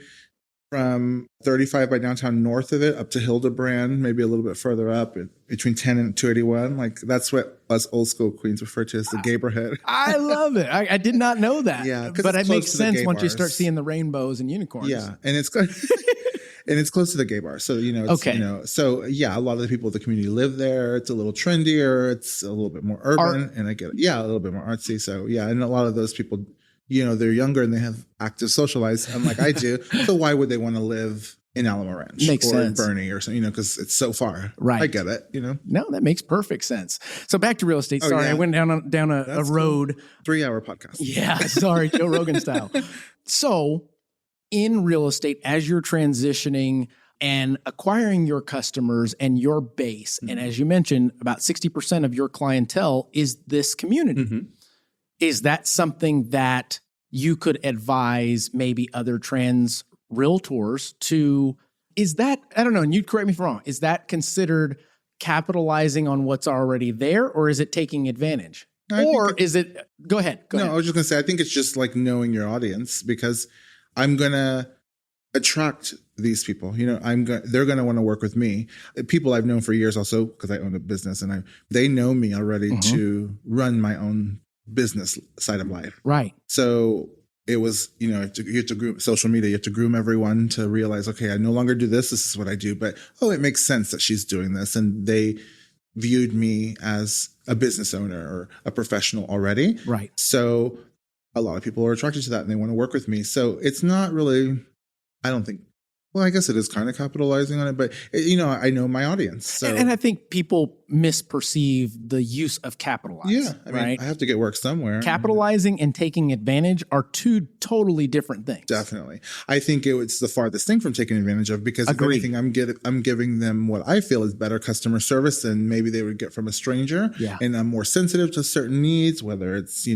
B: from 35 by downtown north of it up to Hildebrand, maybe a little bit further up between 10 and 281. Like that's what us old school queens refer to as the neighborhood.
A: I love it. I did not know that.
B: Yeah,
A: but it makes
B: to the
A: sense
B: gay
A: once you start
B: bars.
A: seeing the rainbows and unicorns.
B: Yeah, and it's good. And it's close to the gay bar. So, it's,
A: Okay.
B: So yeah, a lot of the people in the community live there. It's a little trendier. It's a little bit more urban. And I get it. Yeah, a little bit more artsy. So yeah, and a lot of those people, they're younger and they have active social lives, unlike I do. So why would they want to live in Alamo Ranch
A: Makes
B: or
A: sense.
B: in Bernie or something, because it's so far.
A: Right.
B: I get it,
A: No, that makes perfect sense. So back to real estate. Sorry,
B: yeah.
A: I went down a road.
B: Cool. 3-hour podcast.
A: Yeah, sorry, Joe Rogan style. So in real estate, as you're transitioning and acquiring your customers and your base, and as you mentioned, about 60% of your clientele is this community.
B: Mm-hmm.
A: Is that something that you could advise maybe other trans realtors to, is that, I don't know, and you'd correct me if I'm wrong, is that considered capitalizing on what's already there, or is it taking advantage? Is it, go ahead.
B: I was just going to say, I think it's just like knowing your audience, because I'm going to attract these people. They're going to want to work with me. People I've known for years also, because I own a business, and they know me already to run my own business side of life.
A: Right.
B: So it was, you have to groom social media. You have to groom everyone to realize, okay, I no longer do this. This is what I do. But, it makes sense that she's doing this. And they viewed me as a business owner or a professional already.
A: Right.
B: So a lot of people are attracted to that and they want to work with me. So it's not really, I don't think, well, I guess it is kind of capitalizing on it, but I know my audience. So.
A: And I think people misperceive the use of capitalize.
B: Yeah. I mean,
A: right?
B: I have to get work somewhere.
A: Capitalizing and taking advantage are two totally different things.
B: Definitely. I think it's the farthest thing from taking advantage of, because
A: Agreed.
B: if anything, I'm giving them what I feel is better customer service than maybe they would get from a stranger.
A: Yeah.
B: And I'm more sensitive to certain needs, whether it's,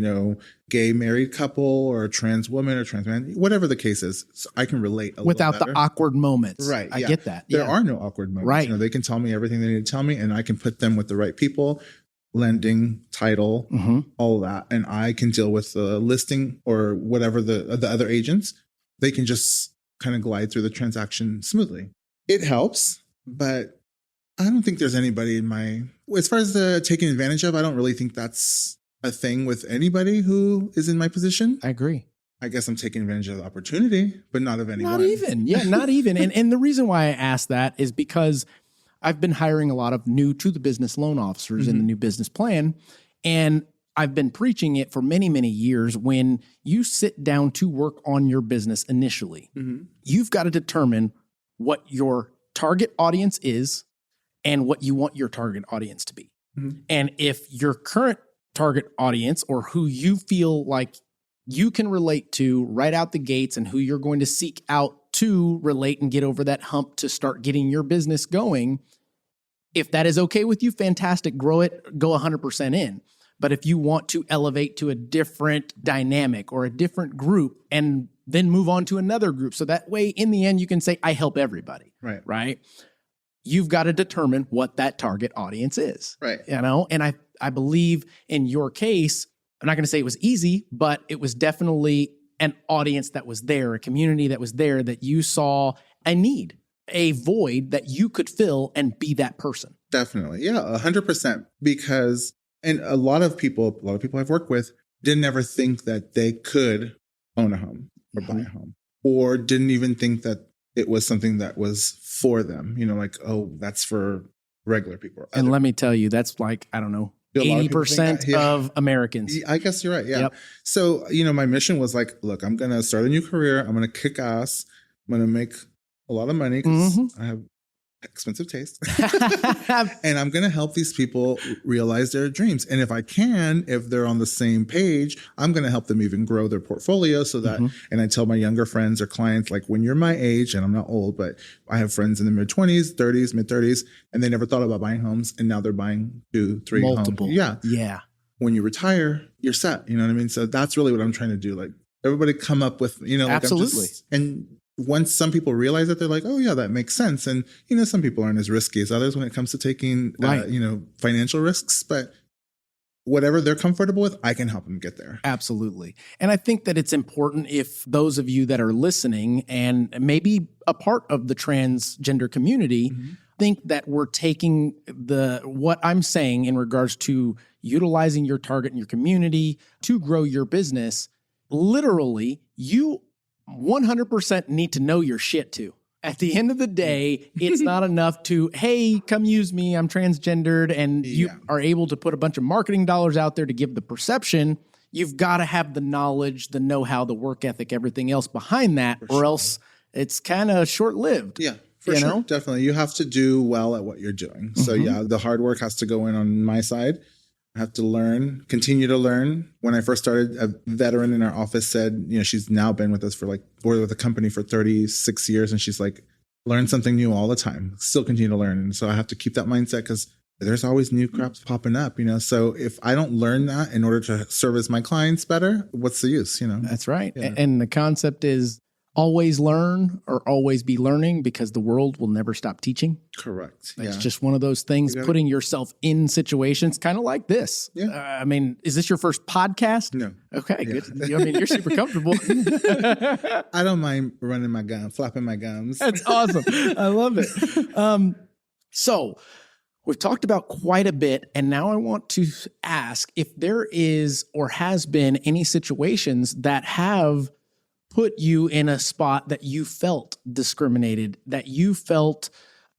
B: gay married couple or a trans woman or trans man, whatever the case is. So I can relate a
A: without
B: little better.
A: the awkward moments.
B: Right.
A: I get that.
B: There are no awkward moments.
A: Right.
B: They can tell me everything they need to tell me, and I can put them with the right people, lending, title, all that. And I can deal with the listing or whatever the other agents. They can just kind of glide through the transaction smoothly. It helps, but I don't think there's anybody as far as the taking advantage of, I don't really think that's a thing with anybody who is in my position.
A: I agree.
B: I guess I'm taking advantage of the opportunity, but not of anyone.
A: Not even. Yeah, not even. And the reason why I asked that is because I've been hiring a lot of new to the business loan officers in the new business plan. And I've been preaching it for many, many years. When you sit down to work on your business initially, you've got to determine what your target audience is and what you want your target audience to be. And if your current target audience, or who you feel like you can relate to right out the gates and who you're going to seek out to relate and get over that hump to start getting your business going, if that is okay with you, fantastic, grow it, go 100% in. But if you want to elevate to a different dynamic or a different group and then move on to another group, so that way in the end you can say, I help everybody, right? You've got to determine what that target audience is,
B: right?
A: And I believe in your case, I'm not going to say it was easy, but it was definitely an audience that was there, a community that was there, that you saw a need, a void that you could fill and be that person.
B: Definitely. Yeah, 100%. Because, and a lot of people I've worked with didn't ever think that they could own a home or buy a home, or didn't even think that it was something that was for them, like, oh, that's for regular people.
A: And let me tell you, that's like, I don't know, 80% of Americans.
B: I guess you're right. Yeah.
A: Yep.
B: So, my mission was like, look, I'm going to start a new career. I'm going to kick ass. I'm going to make a lot of money because I have expensive taste. And I'm going to help these people realize their dreams. And if I can, if they're on the same page, I'm going to help them even grow their portfolio so that, and I tell my younger friends or clients, like, when you're my age, and I'm not old, but I have friends in the mid 20s, 30s, mid 30s, and they never thought about buying homes. And now they're buying 2, 3
A: multiple
B: homes. Yeah.
A: Yeah.
B: When you retire, you're set. You know what I mean? So that's really what I'm trying to do. Like, everybody come up with, like,
A: absolutely.
B: And once some people realize that, they're like, oh yeah, that makes sense. And, some people aren't as risky as others when it comes to taking, financial risks, but whatever they're comfortable with, I can help them get there.
A: Absolutely. And I think that it's important if those of you that are listening and maybe a part of the transgender community think that we're taking what I'm saying in regards to utilizing your target in your community to grow your business. Literally, you 100% need to know your shit too. At the end of the day, it's not enough to, hey, come use me, I'm transgendered, and you are able to put a bunch of marketing dollars out there to give the perception. You've got to have the knowledge, the know-how, the work ethic, everything else behind that, or else it's kind of short-lived.
B: Yeah, for sure. Definitely. You have to do well at what you're doing. So yeah, the hard work has to go in on my side. I have to learn, continue to learn. When I first started, a veteran in our office said, she's now been with us or with the company for 36 years. And she's like, learn something new all the time, still continue to learn. And so I have to keep that mindset because there's always new crap popping up, So if I don't learn that in order to service my clients better, what's the use,
A: That's right. Yeah. And the concept is always learn or always be learning because the world will never stop teaching.
B: Correct.
A: It's just one of those things, putting yourself in situations kind of like this. Yeah. Is this your first podcast?
B: No.
A: Okay, good. You're super comfortable.
B: I don't mind running my gums, flapping my gums.
A: That's awesome. I love it. So we've talked about quite a bit, and now I want to ask if there is or has been any situations that have put you in a spot that you felt discriminated, that you felt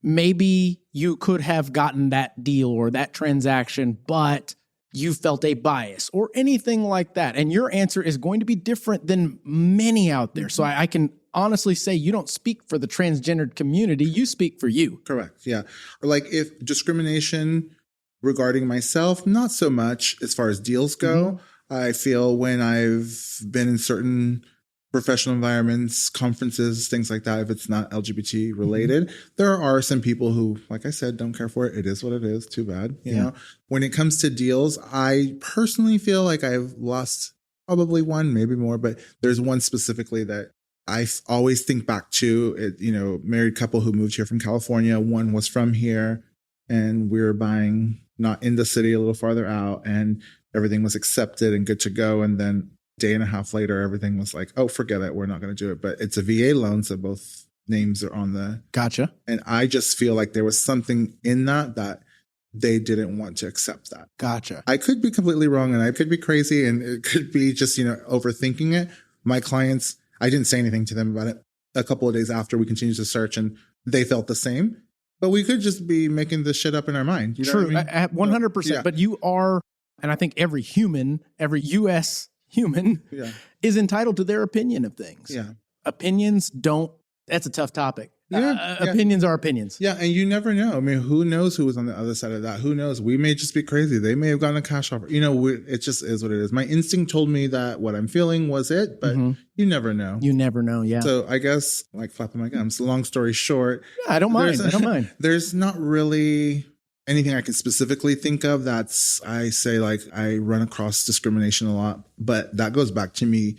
A: maybe you could have gotten that deal or that transaction, but you felt a bias or anything like that. And your answer is going to be different than many out there. So I can honestly say you don't speak for the transgendered community, you speak for you.
B: Correct. Yeah. Or like if discrimination regarding myself, not so much as far as deals go. I feel when I've been in certain professional environments, conferences, things like that, if it's not LGBT related, there are some people who, like I said, don't care for it. It is what it is. Too bad. You know, when it comes to deals, I personally feel like I've lost probably one, maybe more, but there's one specifically that I always think back to. Married couple who moved here from California. One was from here and we were buying not in the city, a little farther out, and everything was accepted and good to go. And then day and a half later, everything was like, oh, forget it. We're not going to do it. But it's a VA loan. So both names are on the.
A: Gotcha.
B: And I just feel like there was something in that they didn't want to accept that.
A: Gotcha.
B: I could be completely wrong and I could be crazy and it could be just, overthinking it. My clients, I didn't say anything to them about it. A couple of days after, we continued to search and they felt the same. But we could just be making this shit up in our mind. You know
A: True.
B: what I mean?
A: 100%. Yeah. But you are, and I think every human, every U.S. human is entitled to their opinion of things.
B: Yeah.
A: Opinions that's a tough topic. Opinions are opinions.
B: Yeah. And you never know. I mean, who knows who was on the other side of that? Who knows? We may just be crazy. They may have gotten a cash offer. It just is what it is. My instinct told me that what I'm feeling was it, but you never know.
A: You never know. Yeah.
B: So I guess like flapping my gums, long story short.
A: Yeah, I don't mind.
B: There's not really anything I can specifically think of I say like I run across discrimination a lot, but that goes back to me,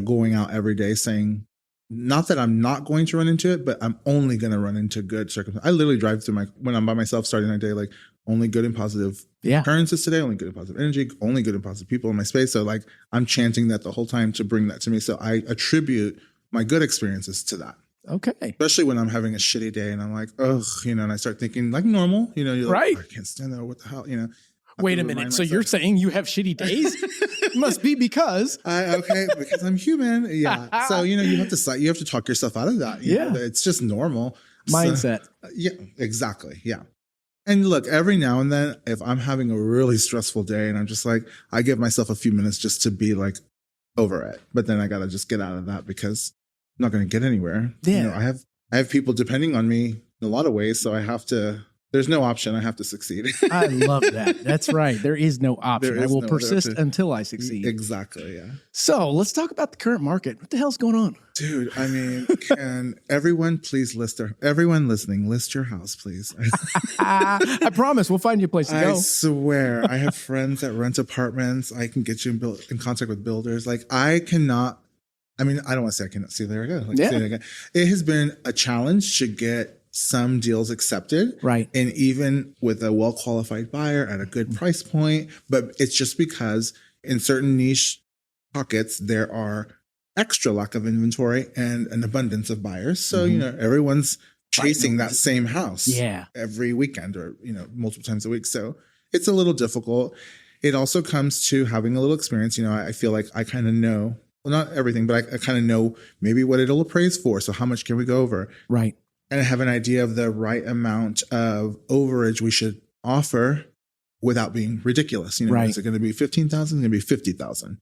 B: going out every day saying, not that I'm not going to run into it, but I'm only going to run into good circumstances. I literally drive through when I'm by myself starting my day, like only good and positive occurrences today, only good and positive energy, only good and positive people in my space. So like I'm chanting that the whole time to bring that to me. So I attribute my good experiences to that.
A: Okay.
B: Especially when I'm having a shitty day and I'm like, ugh, and I start thinking like normal, you're
A: right.
B: Like, I can't stand that. What the hell,
A: Wait a minute. So you're saying you have shitty days? Must be because.
B: Because I'm human. Yeah. So, you have to talk yourself out of that. It's just normal.
A: Mindset.
B: So, yeah, exactly. Yeah. And look, every now and then, if I'm having a really stressful day and I'm just like, I give myself a few minutes just to be like over it. But then I got to just get out of that because I'm not going to get anywhere.
A: Yeah.
B: I have people depending on me in a lot of ways. So there's no option. I have to succeed.
A: I love that. That's right. There is no option. I will persist until I succeed.
B: Exactly. Yeah.
A: So let's talk about the current market. What the hell's going on?
B: Dude, I mean, can everyone please everyone listening, list your house, please.
A: I promise we'll find you a place to go.
B: I swear. I have friends that rent apartments. I can get you in contact with builders. Like I don't want to say I cannot see. There we go. It has been a challenge to get some deals accepted.
A: Right.
B: And even with a well-qualified buyer at a good price point. But it's just because in certain niche pockets, there are extra lack of inventory and an abundance of buyers. So, everyone's chasing that same house every weekend or, multiple times a week. So it's a little difficult. It also comes to having a little experience. I feel like I kind of know, well, not everything, but I kind of know maybe what it'll appraise for. So how much can we go over?
A: Right.
B: And I have an idea of the right amount of overage we should offer without being ridiculous. Is it going to be 15,000? It's going to be 50,000.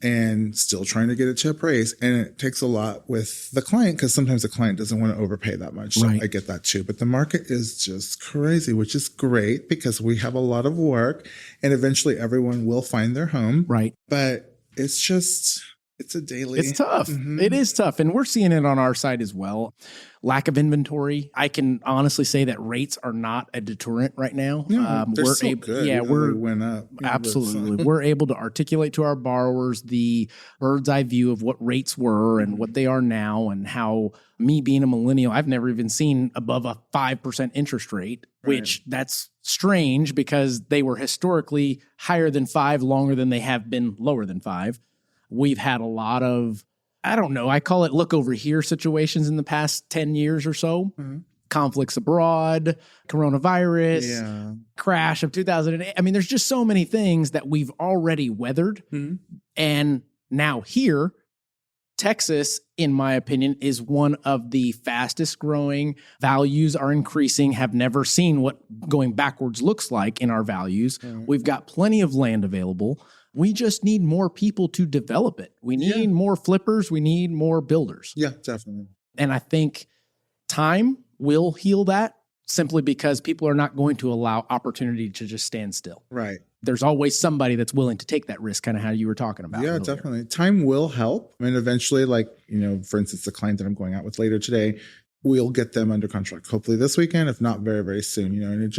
B: And still trying to get it to appraise. And it takes a lot with the client because sometimes the client doesn't want to overpay that much. So I get that too. But the market is just crazy, which is great because we have a lot of work and eventually everyone will find their home. Right. But it's a daily.
A: It's tough. It is tough. And we're seeing it on our side as well. Lack of inventory. I can honestly say that rates are not a deterrent right now.
B: They're still good.
A: Yeah,
B: we went up.
A: Absolutely. We're able to articulate to our borrowers the bird's eye view of what rates were and what they are now, and how, me being a millennial, I've never even seen above a 5% interest rate, which that's strange because they were historically higher than 5 longer than they have been lower than 5. We've had a lot of, I don't know, I call it look over here situations in the past 10 years or so. Conflicts abroad, coronavirus, crash of 2008. I mean, there's just so many things that we've already weathered. And now here, Texas, in my opinion, is one of the fastest growing. Values are increasing, have never seen what going backwards looks like in our values. We've got plenty of land available. We just need more people to develop it. We need more flippers. We need more builders.
B: Yeah, definitely.
A: And I think time will heal that simply because people are not going to allow opportunity to just stand still.
B: Right.
A: There's always somebody that's willing to take that risk, kind of how you were talking about.
B: Yeah,
A: earlier.
B: definitely. Time will help. I mean, eventually, for instance, the client that I'm going out with later today, we'll get them under contract hopefully this weekend, if not very, very soon, and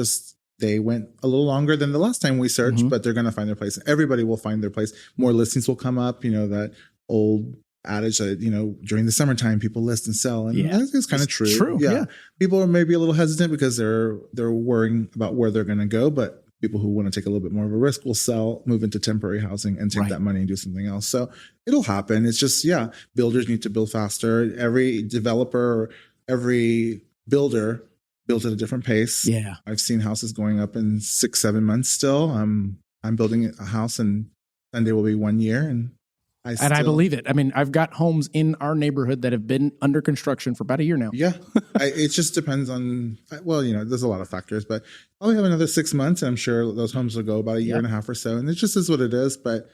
B: they went a little longer than the last time we searched, but they're going to find their place. Everybody will find their place. More listings will come up, that old adage that, during the summertime, people list and sell. And that's kind of true. Yeah. People are maybe a little hesitant because they're worrying about where they're going to go. But people who want to take a little bit more of a risk will sell, move into temporary housing and take that money and do something else. So it'll happen. It's just, builders need to build faster. Every developer, every builder built at a different pace. Yeah. I've seen houses going up in 6-7 months still. I'm building a house and Sunday will be 1 year and I
A: believe it. I mean, I've got homes in our neighborhood that have been under construction for about a year now.
B: Yeah. It just depends on, there's a lot of factors, but I'll have another 6 months and I'm sure those homes will go about a year and a half or so. And it just is what it is, but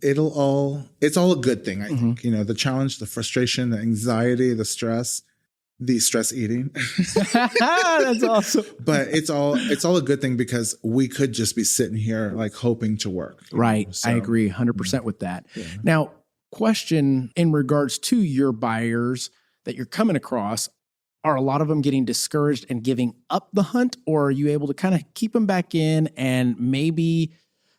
B: it's all a good thing. I think, the challenge, the frustration, the anxiety, the stress eating.
A: That's awesome.
B: But it's all a good thing because we could just be sitting here hoping to work.
A: Right. So, I agree 100% with that. Yeah. Now, question in regards to your buyers that you're coming across, are a lot of them getting discouraged and giving up the hunt, or are you able to kind of keep them back in and maybe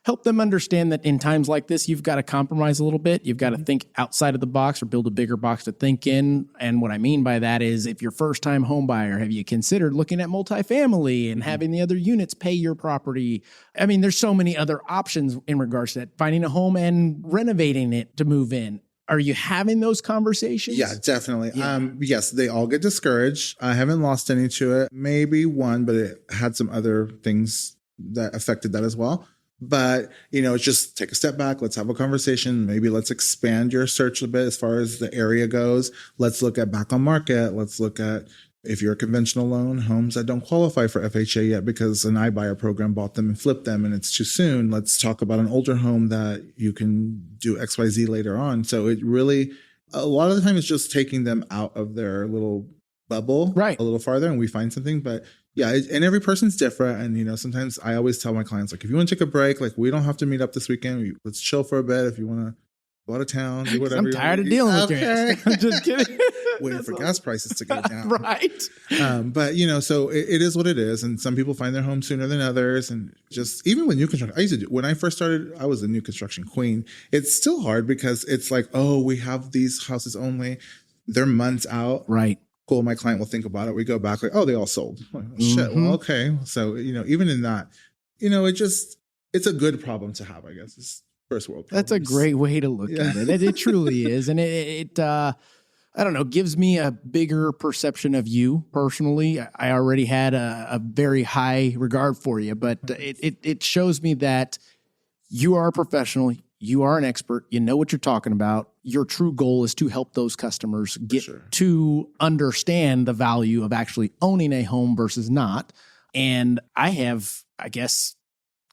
A: help them understand that in times like this, you've got to compromise a little bit. You've got to think outside of the box or build a bigger box to think in. And what I mean by that is if you're first-time home buyer, have you considered looking at multifamily and having the other units pay your property? I mean, there's so many other options in regards to that. Finding a home and renovating it to move in. Are you having those conversations?
B: Yeah, definitely. Yeah. Yes, they all get discouraged. I haven't lost any to it. Maybe one, but it had some other things that affected that as well. But, it's just take a step back. Let's have a conversation. Maybe let's expand your search a bit as far as the area goes. Let's look at back on market. Let's look at, if you're a conventional loan, homes that don't qualify for FHA yet because an iBuyer program bought them and flipped them and it's too soon. Let's talk about an older home that you can do XYZ later on. So it really, a lot of the time it's just taking them out of their little bubble a little farther and we find something. But yeah, and every person's different. And, sometimes I always tell my clients, if you want to take a break, we don't have to meet up this weekend. Let's chill for a bit. If you want to go out of town, do whatever.
A: I'm tired of dealing with you. I'm just kidding.
B: Waiting for gas prices to go down.
A: Right.
B: But, so it is what it is. And some people find their home sooner than others. And just even with new construction, when I first started, I was a new construction queen. It's still hard because it's we have these houses only. They're months out.
A: Right.
B: cool, my client will think about it. We go back like, oh, they all sold. Like, oh, shit.
A: Mhm.
B: Well, okay. So, even in that, it's a good problem to have, I guess. It's first world problems.
A: That's a great way to look
B: Yeah.
A: at it. It truly is. And it I don't know, gives me a bigger perception of you personally. I already had a very high regard for you, but it shows me that you are a professional. You are an expert. You know what you're talking about. Your true goal is to help those customers get to understand the value of actually owning a home versus not. And I have, I guess,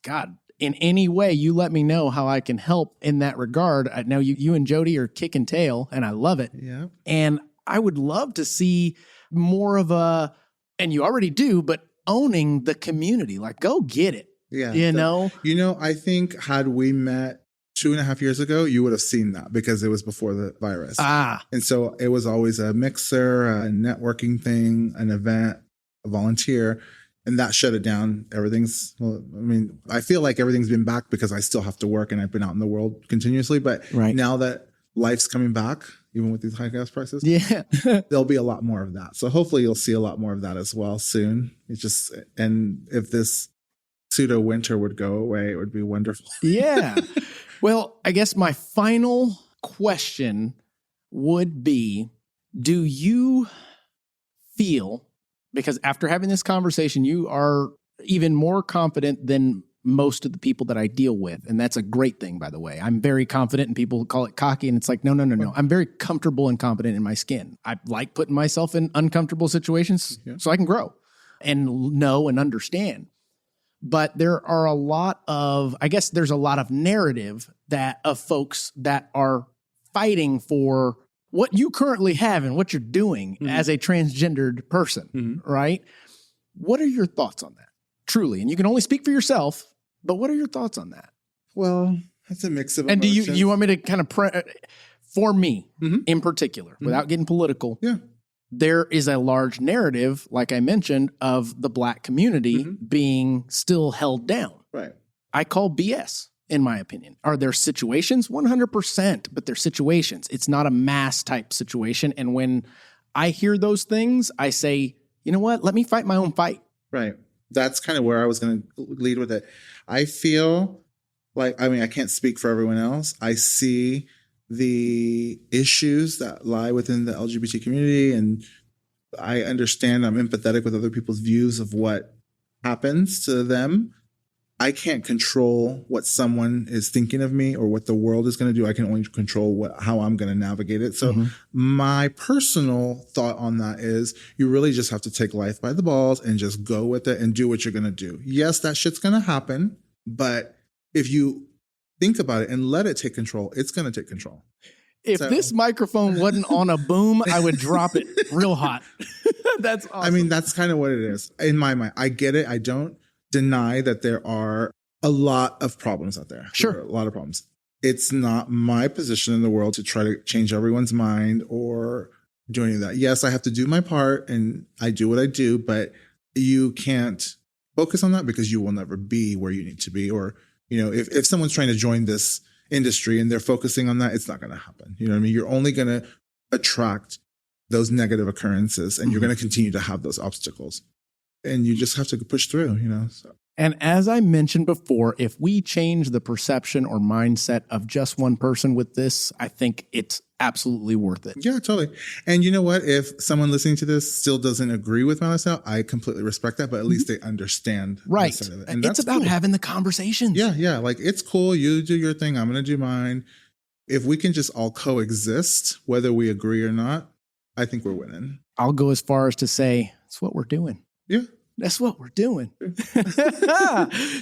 A: God, in any way you let me know how I can help in that regard. I know you and Jody are kicking tail, and I love it.
B: Yeah.
A: And I would love to see more of a, and you already do, but owning the community. Like, go get it.
B: Yeah.
A: You know?
B: I think had we met 2.5 years ago, you would have seen that because it was before the virus. And so it was always a mixer, a networking thing, an event, a volunteer. And that shut it down. I feel like everything's been back because I still have to work and I've been out in the world continuously. But now that life's coming back, even with these high gas prices, there'll be a lot more of that. So hopefully you'll see a lot more of that as well soon. And if this pseudo winter would go away, it would be wonderful.
A: Yeah. Well, I guess my final question would be, do you feel, because after having this conversation, you are even more confident than most of the people that I deal with. And that's a great thing, by the way. I'm very confident, and people call it cocky. And it's like, no. I'm very comfortable and confident in my skin. I like putting myself in uncomfortable situations so I can grow and know and understand. But there are a lot of, I guess there's a lot of narrative of folks that are fighting for what you currently have and what you're doing as a transgendered person, right? What are your thoughts on that? Truly. And you can only speak for yourself, but what are your thoughts on that?
B: Well, that's a mix of
A: emotions. And
B: do
A: you want me to kind of, for me in particular, without getting political, there is a large narrative, like I mentioned, of the Black community being still held down.
B: Right.
A: I call BS. In my opinion. Are there situations? 100%, but they're situations. It's not a mass type situation. And when I hear those things, I say, you know what? Let me fight my own fight.
B: Right. That's kind of where I was going to lead with it. I feel like, I can't speak for everyone else. I see the issues that lie within the LGBT community, and I understand, I'm empathetic with other people's views of what happens to them. I can't control what someone is thinking of me or what the world is going to do. I can only control how I'm going to navigate it. So my personal thought on that is you really just have to take life by the balls and just go with it and do what you're going to do. Yes, that shit's going to happen. But if you think about it and let it take control, it's going to take control.
A: If this microphone wasn't on a boom, I would drop it real hot. That's awesome.
B: That's kind of what it is in my mind. I get it. I don't deny that there are a lot of problems out there.
A: Sure.
B: There are a lot of problems. It's not my position in the world to try to change everyone's mind or do any of that. Yes, I have to do my part and I do what I do, but you can't focus on that because you will never be where you need to be. Or, if someone's trying to join this industry and they're focusing on that, it's not going to happen. You know what I mean? You're only going to attract those negative occurrences and you're going to continue to have those obstacles. And you just have to push through, So.
A: And as I mentioned before, if we change the perception or mindset of just one person with this, I think it's absolutely worth it.
B: Yeah, totally. And you know what? If someone listening to this still doesn't agree with my lifestyle, I completely respect that, but at least they understand.
A: Right.
B: Side of it.
A: And it's about having the conversations.
B: Yeah. Like, it's cool. You do your thing. I'm going to do mine. If we can just all coexist, whether we agree or not, I think we're winning.
A: I'll go as far as to say, it's what we're doing.
B: Yeah.
A: That's what we're doing.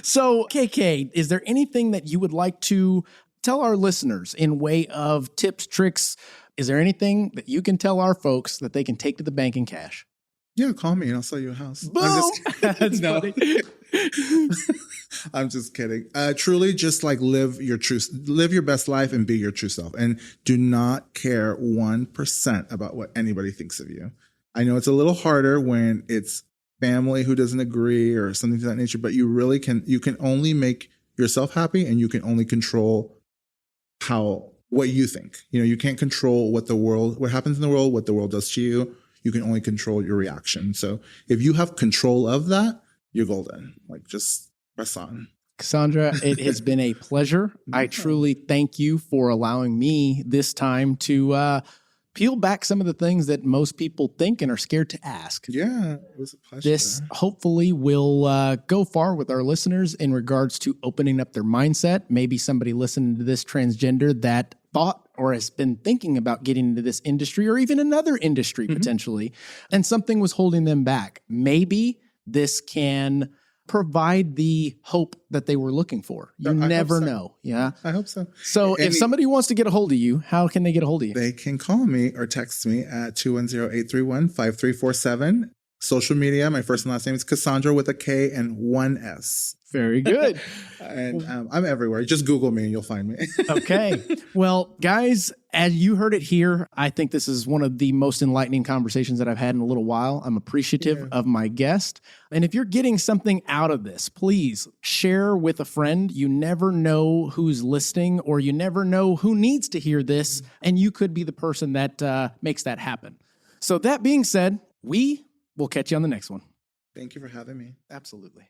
A: So, KK, is there anything that you would like to tell our listeners in way of tips, tricks? Is there anything that you can tell our folks that they can take to the bank in cash?
B: Yeah, call me and I'll sell you a house.
A: Boom! That's funny.
B: I'm just kidding. Truly, just like live your best life and be your true self. And do not care 1% about what anybody thinks of you. I know it's a little harder when it's family who doesn't agree or something to that nature, but you can only make yourself happy and you can only control what you think. You can't control what happens in the world, what the world does to you. You can only control your reaction. So if you have control of that, you're golden. Like, just press on.
A: Kasandra, it has been a pleasure. I truly thank you for allowing me this time to peel back some of the things that most people think and are scared to ask.
B: Yeah, it was a pleasure.
A: This hopefully will go far with our listeners in regards to opening up their mindset. Maybe somebody listening to this transgender that thought or has been thinking about getting into this industry or even another industry potentially, and something was holding them back. Maybe this can provide the hope that they were looking for. You never know. Yeah.
B: I hope so.
A: So if somebody wants to get a hold of you, how can they get a hold of you?
B: They can call me or text me at 210-831-5347. Social media, my first and last name is Kasandra with a K and one S.
A: Very good.
B: And I'm everywhere. Just Google me and you'll find me.
A: Okay. Well, guys, as you heard it here, I think this is one of the most enlightening conversations that I've had in a little while. I'm appreciative of my guest. And if you're getting something out of this, please share with a friend. You never know who's listening, or you never know who needs to hear this. And you could be the person that makes that happen. So that being said, we will catch you on the next one.
B: Thank you for having me.
A: Absolutely.